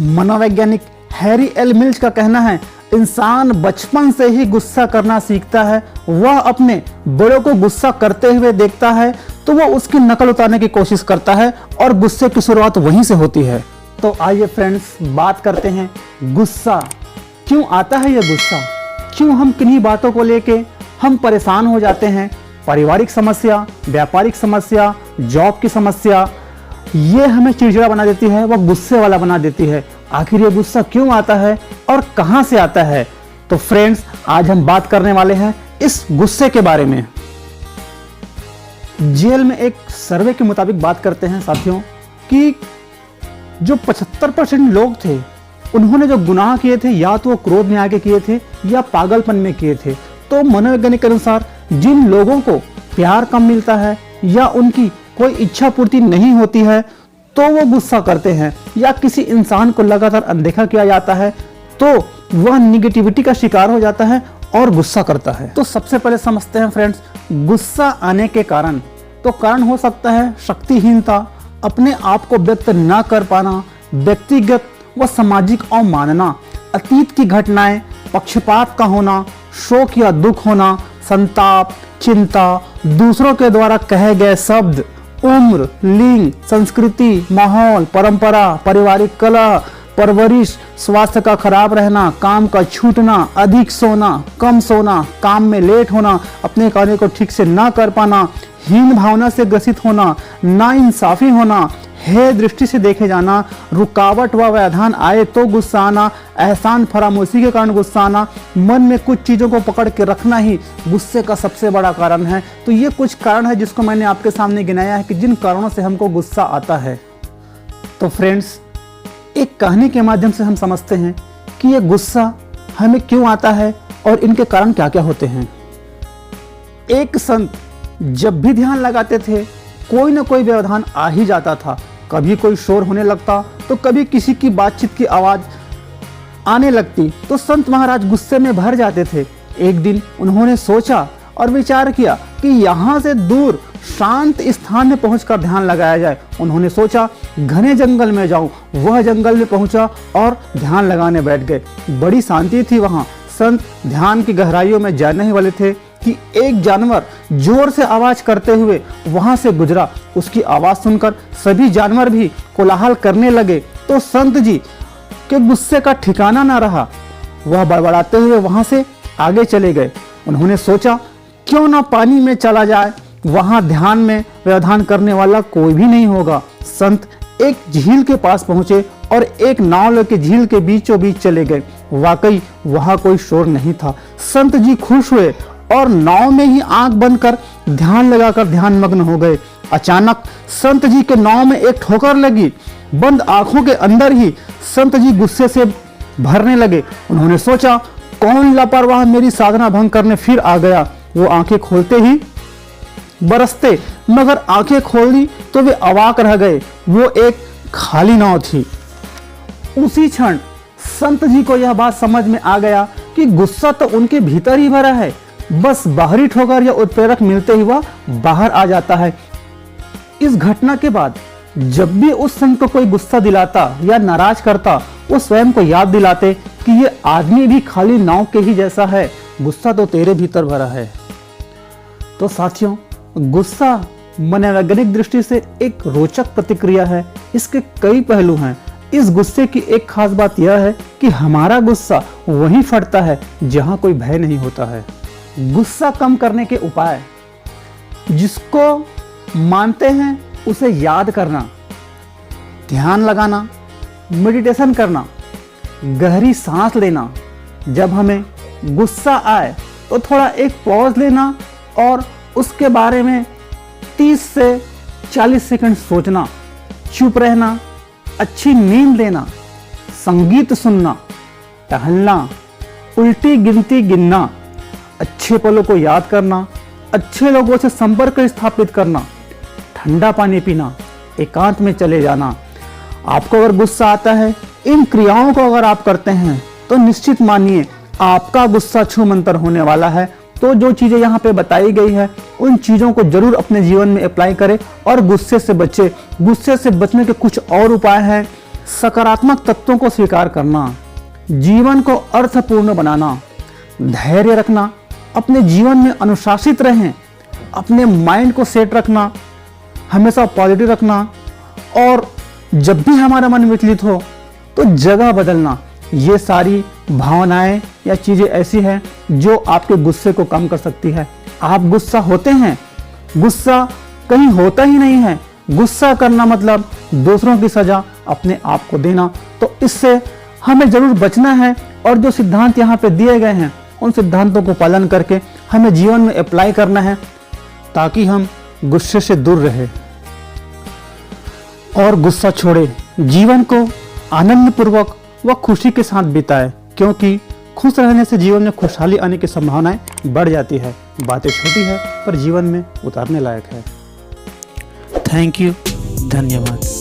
मनोवैज्ञानिक Harry L milch का कहना है, इंसान बचपन से ही गुस्सा करना सीखता है। वह अपने बड़ों को गुस्सा करते हुए देखता है तो वह उसकी नकल उतारने की कोशिश करता है और गुस्से की शुरुआत वहीं से होती है। तो आइए फ्रेंड्स, बात करते हैं गुस्सा क्यों आता है। यह गुस्सा क्यों, हम किन्हीं बातों को लेके हम परेशान हो जाते हैं। पारिवारिक समस्या, व्यापारिक समस्या, जॉब की समस्या, ये हमें चिड़चिड़ा बना देती है, वह गुस्से वाला बना देती है। आखिर ये गुस्सा क्यों आता है और कहां से आता है? तो फ्रेंड्स, आज हम बात करने वाले हैं इस गुस्से के बारे में। जेल में एक सर्वे के मुताबिक बात करते हैं साथियों कि जो 75% लोग थे, उन्होंने जो गुनाह किए थे या तो वो क्रोध में आके किए थे या पागलपन में किए थे। तो मनोवैज्ञानिक के अनुसार जिन लोगों को प्यार कम मिलता है या उनकी कोई इच्छा पूर्ति नहीं होती है तो वो गुस्सा करते हैं, या किसी इंसान को लगातार अनदेखा किया जाता है तो वह निगेटिविटी का शिकार हो जाता है और गुस्सा करता है। तो सबसे पहले समझते हैं फ्रेंड्स, गुस्सा आने के कारण। तो कारण हो सकता है शक्तिहीनता, अपने आप को व्यक्त ना कर पाना, व्यक्तिगत व सामाजिक अवमानना, अतीत की घटनाएं, पक्षपात का होना, शोक या दुख होना, संताप, चिंता, दूसरों के द्वारा कहे गए शब्द, उम्र, लिंग, संस्कृति, माहौल, परंपरा, पारिवारिक कलह, परवरिश, स्वास्थ्य का खराब रहना, काम का छूटना, अधिक सोना, कम सोना, काम में लेट होना, अपने कार्य को ठीक से ना कर पाना, हीन भावना से ग्रसित होना, नाइंसाफी होना, हे दृष्टि से देखे जाना, रुकावट व व्यवधान आए तो गुस्सा आना, एहसान फरामोशी के कारण गुस्सा आना, मन में कुछ चीज़ों को पकड़ के रखना ही गुस्से का सबसे बड़ा कारण है। तो ये कुछ कारण है जिसको मैंने आपके सामने गिनाया है कि जिन कारणों से हमको गुस्सा आता है। तो फ्रेंड्स, एक कहानी के माध्यम से हम समझते हैं कि ये गुस्सा हमें क्यों आता है और इनके कारण क्या क्या होते हैं। एक संत जब भी ध्यान लगाते थे कोई ना कोई व्यवधान आ ही जाता था। कभी कोई शोर होने लगता तो कभी किसी की बातचीत की आवाज आने लगती तो संत महाराज गुस्से में भर जाते थे। एक दिन उन्होंने सोचा और विचार किया कि यहाँ से दूर शांत स्थान में पहुंचकर ध्यान लगाया जाए। उन्होंने सोचा घने जंगल में जाऊं। वह जंगल में पहुंचा और ध्यान लगाने बैठ गए। बड़ी शांति थी वहां। संत ध्यान की गहराइयों में जाने ही वाले थे कि एक जानवर जोर से आवाज करते हुए वहां से गुजरा। उसकी आवाज सुनकर सभी जानवर भी कोलाहल करने लगे तो संत जी के गुस्से का ठिकाना ना रहा। वह बड़बड़ाते हुए वहां से आगे चले गए। उन्होंने सोचा क्यों ना पानी में चला जाए, वहां ध्यान में व्यवधान करने वाला कोई भी नहीं होगा। संत एक झील के पास पहुंचे और एक नाव लेकर झील के बीचों बीच चले गए। वाकई वहां कोई शोर नहीं था। संत जी खुश हुए और नाव में ही आंख बंद कर ध्यान लगाकर ध्यान मग्न हो गए। अचानक संत जी के नाव में एक ठोकर लगी। बंद आंखों के अंदर ही संत जी गुस्से से भरने लगे। उन्होंने सोचा कौन लापरवाह मेरी साधना भंग करने फिर आ गया। वो आंखें खोलते ही बरसते, मगर आंखें खोली तो वे अवाक रह गए। वो एक खाली नाव थी। उसी क्षण संत जी को यह बात समझ में आ गया कि गुस्सा तो उनके भीतर ही भरा है, बस बाहरी ठोकर या उत्प्रेरक मिलते ही वह बाहर आ जाता है। इस घटना के बाद जब भी उस संत को कोई गुस्सा दिलाता या नाराज करता, वो स्वयं को याद दिलाते कि ये आदमी भी खाली नाव के ही जैसा है, गुस्सा तो तेरे भीतर भरा है। तो साथियों, गुस्सा मनोवैज्ञानिक दृष्टि से एक रोचक प्रतिक्रिया है। इसके कई पहलू हैं। इस गुस्से की एक खास बात यह है कि हमारा गुस्सा वहीं फटता है जहां कोई भय नहीं होता है। गुस्सा कम करने के उपाय, जिसको मानते हैं उसे याद करना, ध्यान लगाना, मेडिटेशन करना, गहरी सांस लेना। जब हमें गुस्सा आए तो थोड़ा एक पॉज लेना और उसके बारे में 30 से 40 सेकंड सोचना, चुप रहना, अच्छी नींद लेना, संगीत सुनना, टहलना, उल्टी गिनती गिनना, अच्छे पलों को याद करना, अच्छे लोगों से संपर्क स्थापित करना, ठंडा पानी पीना, एकांत में चले जाना। आपको अगर गुस्सा आता है, इन क्रियाओं को अगर आप करते हैं तो निश्चित मानिए आपका गुस्सा छूमंतर होने वाला है। तो जो चीजें यहाँ पे बताई गई है उन चीजों को जरूर अपने जीवन में अप्लाई करें और गुस्से से बचे। गुस्से से बचने के कुछ और उपाय हैं। सकारात्मक तत्वों को स्वीकार करना, जीवन को अर्थपूर्ण बनाना, धैर्य रखना, अपने जीवन में अनुशासित रहें, अपने माइंड को सेट रखना, हमेशा पॉजिटिव रखना, और जब भी हमारा मन विचलित हो तो जगह बदलना। ये सारी भावनाएं या चीज़ें ऐसी हैं जो आपके गुस्से को कम कर सकती है। आप गुस्सा होते हैं, गुस्सा कहीं होता ही नहीं है। गुस्सा करना मतलब दूसरों की सजा अपने आप को देना। तो इससे हमें जरूर बचना है, और जो सिद्धांत यहाँ पे दिए गए हैं उन सिद्धांतों को पालन करके हमें जीवन में अप्लाई करना है, ताकि हम गुस्से से दूर रहे और गुस्सा छोड़े, जीवन को आनंद पूर्वक व खुशी के साथ बिताए, क्योंकि खुश रहने से जीवन में खुशहाली आने की संभावनाएं बढ़ जाती है। बातें छोटी है पर जीवन में उतारने लायक है। थैंक यू, धन्यवाद।